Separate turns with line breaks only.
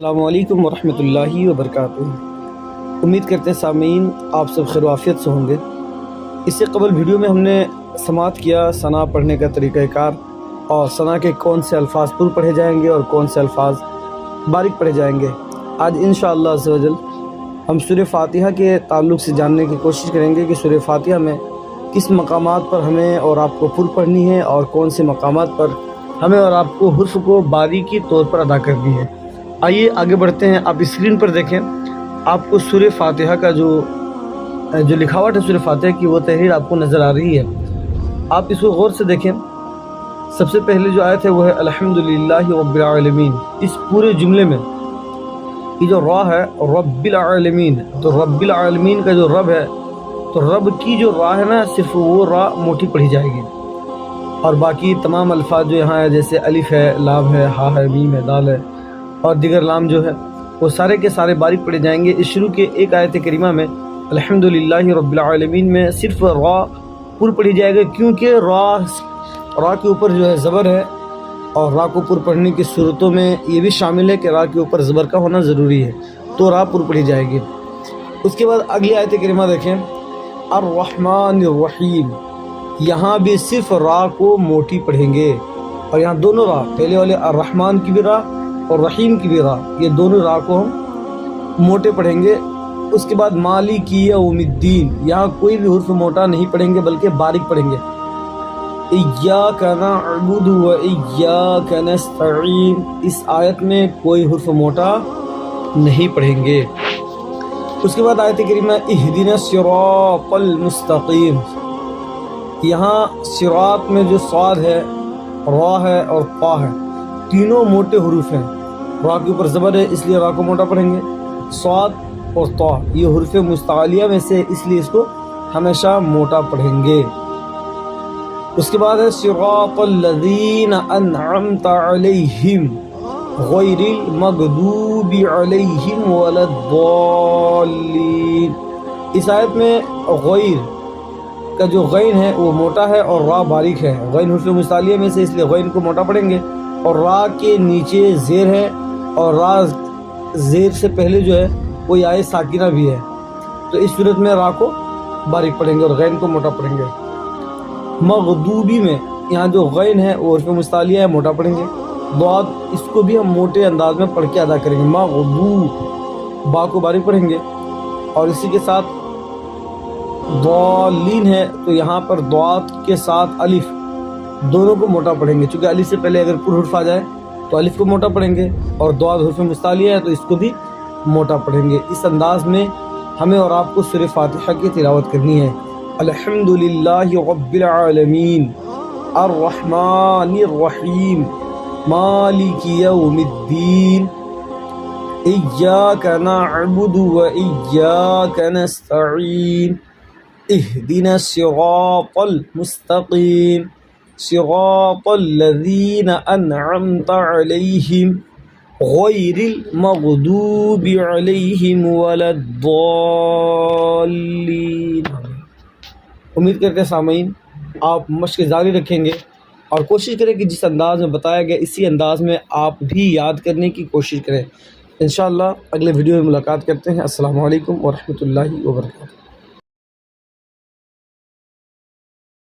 السلام علیکم ورحمۃ اللہ وبرکاتہ۔ امید کرتے ہیں سامعین آپ سب خیر و عافیت سے ہوں گے۔ اس سے قبل ویڈیو میں ہم نے سماعت کیا ثنا پڑھنے کا طریقہ کار اور ثنا کے کون سے الفاظ پر پڑھے جائیں گے اور کون سے الفاظ باریک پڑھے جائیں گے۔ آج انشاءاللہ عز و جل ہم سورہ فاتحہ کے تعلق سے جاننے کی کوشش کریں گے کہ سورہ فاتحہ میں کس مقامات پر ہمیں اور آپ کو پر پڑھنی ہے اور کون سے مقامات پر ہمیں اور آپ کو حرف کو باریکی طور پر ادا کرنی ہے۔ آئیے آگے بڑھتے ہیں۔ آپ اسکرین پر دیکھیں، آپ کو سورہ فاتحہ کا جو لکھاوٹ ہے سورہ فاتحہ کی وہ تحریر آپ کو نظر آ رہی ہے۔ آپ اس کو غور سے دیکھیں۔ سب سے پہلے جو آیت ہے وہ ہے الحمدللہ رب العالمین۔ اس پورے جملے میں یہ جو را ہے رب العالمین، تو رب العالمین کا جو رب ہے تو رب کی جو را ہے نا صرف وہ را موٹی پڑھی جائے گی، اور باقی تمام الفاظ جو یہاں ہے جیسے الف ہے، لام ہے، ہا ہے، میم ہے، دال ہے اور دیگر لام جو ہے وہ سارے کے سارے باریک پڑھے جائیں گے۔ اس شروع کے ایک آیت کریمہ میں الحمدللہ رب العالمین میں صرف را پر پڑھی جائے گا، کیونکہ را کے اوپر جو ہے زبر ہے، اور را کو پر پڑھنے کی صورتوں میں یہ بھی شامل ہے کہ را کے اوپر زبر کا ہونا ضروری ہے، تو را پر پڑھی جائے گی۔ اس کے بعد اگلی آیت کریمہ دیکھیں الرحمن الرحیم، یہاں بھی صرف را کو موٹی پڑھیں گے، اور یہاں دونوں را، پہلے والے الرحمن کی بھی را اور رحیم کی بھی را، یہ دونوں را کو ہم موٹے پڑھیں گے۔ اس کے بعد مالک یوم الدین، یہاں کوئی بھی حرف موٹا نہیں پڑھیں گے بلکہ باریک پڑھیں گے۔ ایاک نعبد و ایاک نستعین، اس آیت میں کوئی حرف موٹا نہیں پڑھیں گے۔ اس کے بعد آیت کریمہ اہدنا الصراط المستقیم، یہاں صراط میں جو صاد ہے، را ہے اور طا ہے، تینوں موٹے حروف ہیں۔ را کے اوپر زبر ہے اس لیے را کو موٹا پڑھیں گے، صاد اور طا یہ حروف مستعلیہ میں سے اس لیے اس کو ہمیشہ موٹا پڑھیں گے۔ اس کے بعد ہے صراط الذین انعمت علیہم غیر المغضوب علیہم ولا الضالین، اس آیت میں غیر کا جو غین ہے وہ موٹا ہے اور را باریک ہے۔ غین حروف مستعلیہ میں سے اس لیے غین کو موٹا پڑھیں گے، اور را کے نیچے زیر ہے، اور را زیر سے پہلے جو ہے وہ آئے ساکنہ بھی ہے، تو اس صورت میں را کو باریک پڑھیں گے اور غین کو موٹا پڑھیں گے۔ مغضوبی میں یہاں جو غین ہے وہ حرف مستعلیہ ہے، موٹا پڑھیں گے۔ ضاد اس کو بھی ہم موٹے انداز میں پڑھ کے ادا کریں گے، مغضوب، با کو باریک پڑھیں گے، اور اسی کے ساتھ ضالین ہے تو یہاں پر ضاد کے ساتھ الف دونوں کو موٹا پڑھیں گے، چونکہ الف سے پہلے اگر پر حرف آ جائے تو الف کو موٹا پڑھیں گے، اور ضاد حرف مستعلیہ ہے تو اس کو بھی موٹا پڑھیں گے۔ اس انداز میں ہمیں اور آپ کو سورہ فاتحہ کی تلاوت کرنی ہے۔ الحمدللہ رب العالمین الرحمن الرحیم مالک یوم الدین ایاک نعبد و ایاک نستعین اہدنا الصراط المستقیم صراط الذین انعمت علیہم غیر المغضوب علیہم ولا الضالین۔ امید کرتے ہیں سامعین آپ مشق جاری رکھیں گے اور کوشش کریں کہ جس انداز میں بتایا گیا اسی انداز میں آپ بھی یاد کرنے کی کوشش کریں۔ انشاءاللہ اگلے ویڈیو میں ملاقات کرتے ہیں۔ السلام علیکم ورحمۃ اللہ وبرکاتہ۔